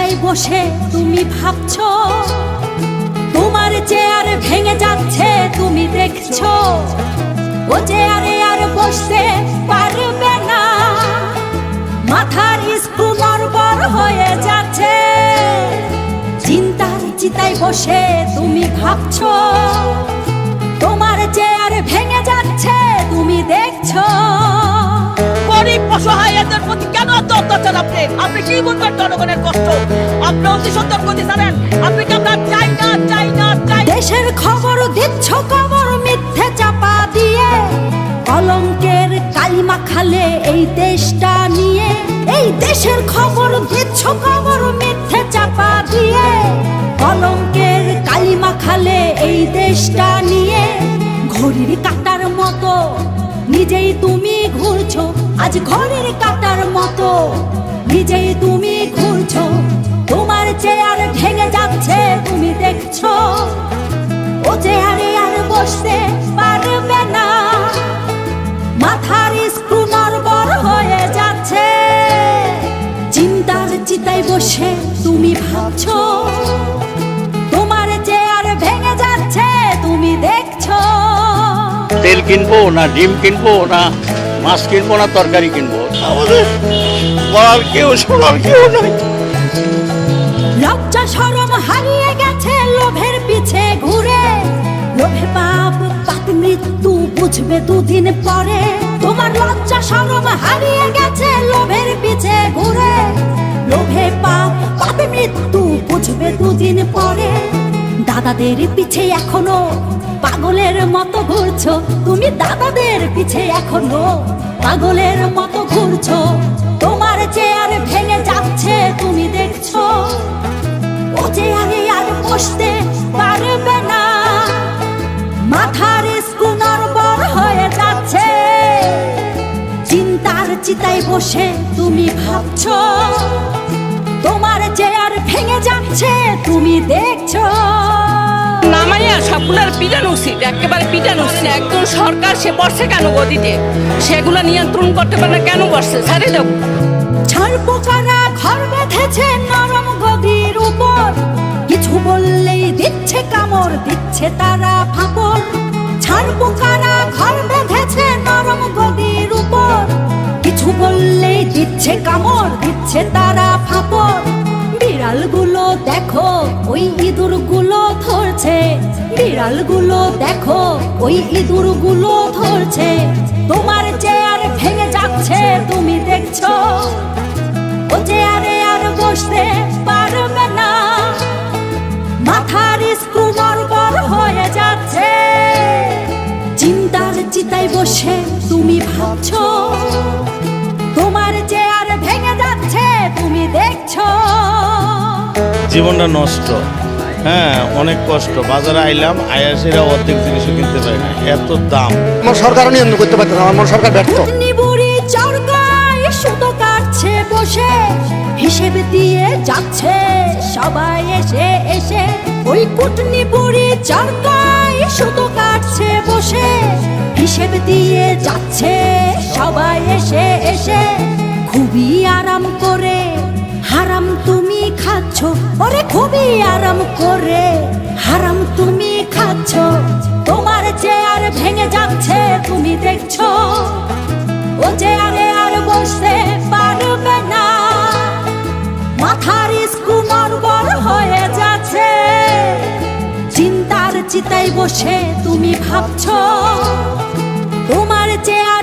চিতায় বসে তুমি ভাবছো, তোমার চেয়ার ভেঙে যাচ্ছে তুমি দেখছো। ও চেয়ারে আর বসতে পারবে না, মাথার স্ক্রু নড়বড় হয়ে যাচ্ছে। চিন্তার চিতায় বসে তুমি ভাবছো, তোমার চেয়ার ভেঙে যাচ্ছে তুমি দেখছো। গরিব অসহায়দের প্রতি কেন এত অত্যাচার? আপনি কি বলবেন জনগণের কষ্ট? আপনি অতি সুন্দর গতি জানেন, আপনি কি আমরা চাই না চাই না চাই? দেশের খবর দিচ্ছ খবর মিথ্যে চাপা দিয়ে, কলঙ্কের কালিমা খালে এই দেশটা নিয়ে। এই দেশের খবর দিচ্ছ খবর মিথ্যে চাপা দিয়ে, কলঙ্কের কালিমা খালে এই দেশটা নিয়ে। ঘড়ির কাঁটার মতো নিজেই তুমি ঘুরছো, আজ ঘড়ির কাঁটার মতো নিজেই তুমি ঘুরছো। তোমার চেয়ার ভেঙে যাচ্ছে তুমি দেখছো, ও চেয়ারে আর বসতে পারবে না, মাথার স্ক্রু নড়বড় হয়ে যাচ্ছে। চিন্তার চিতায় বসে তুমি ভাবছো, তোমার চেয়ার ভেঙে যাচ্ছে তুমি দেখছো। তেল কিনবো না ডিম কিনবো না মাছ কিনবো না তরকারি কিনবো, আমাদের বলার কেউ শোনার কেউ নাই। লজ্জা শরম হারিয়ে গেছে লোভের পিছে ঘুরে, লোভে পাপ পাপ মৃত্যু বুঝবে দুদিন পরে। তোমার লজ্জা শরম হারিয়ে গেছে লোভের পিছে ঘুরে, লোভে পাপ পাপ মৃত্যু বুঝবে দুদিন পরে। দাদাদের পিছে এখনো পাগলের মতো ঘুরছো তুমি, দাদাদের পিছে এখনো পাগলের মতো ঘুরছো। তোমার চেয়ার ভেঙে যাচ্ছে তুমি দেখছো, ও চেয়ারে আর বসতে পারবে না, মাথার স্ক্রু নড়বড় হয়ে যাচ্ছে। চিন্তার চিতায় বসে তুমি ভাবছো, তোমার চেয়ার ভেঙে যাচ্ছে তুমি দেখছো। নামাইয়া সবগুলোর পিটানো উচিত, একেবারে পিটানো উচিত। একজন সরকার সে বসে কেন গদিতে? সেগুলো নিয়ন্ত্রণ করতে পারে না কেন বসছে? ছাড়ে দাও। ছারপোকারা ঘর বেঁধেছে নরম গদির উপর, কিছু বললেই দিচ্ছে কামড় দিচ্ছে তারা ফাঁপড়। ছারপোকারা ঘর বেঁধেছে নরম গদির উপর, কিছু বললেই দিচ্ছে কামড় দিচ্ছে তারা ফাঁপড়। বিড়ালগুলো দেখো ওই ইঁদুরগুলো ধরছে, বিড়ালগুলো দেখো ওই ইঁদুরগুলো ধরছে। তোমার চেয়ার ভেঙে যাচ্ছে তুমি দেখছো, ও চেয়ারে আর বসতে পারবে না, মাথার স্ক্রু নড়বড় হয়ে যাচ্ছে। চিন্তার চিতায় বসে তুমি ভাবছো, তোমার চেয়ার ভেঙে যাচ্ছে তুমি দেখছো। জীবনটা নষ্ট, হ্যাঁ অনেক কষ্ট। বাজারে আইলাম আয়াসেরা অর্ধেক জিনিসও কিনতে পারি না, এত দাম। আমার সরকারও নিয়ন্ত্রণ করতে পারছে না, আমার সরকার ব্যর্থ। বুড়ি চরকায় সুতো কাটছে বসে, হিসেব দিয়ে যাচ্ছে সবাই এসে এসে। ওই কুটনি বুড়ি চরকায় সুতো কাটছে বসে, হিসেব দিয়ে যাচ্ছে সবাই এসে এসে। খুবই আরাম করে হারাম তুমি খাচ্ছ, ওরে খুবই আরাম করে হারাম তুমি খাচ্ছ। তোমার চেয়ার ভেঙে যাচ্ছে তুমি দেখছো, ও চেয়ারে আর বসতে পারবে না, মাথার স্ক্রু নড়বড় হয়ে যাচ্ছে। চিন্তার চিতায় বসে তুমি ভাবছো, তোমার চেয়ার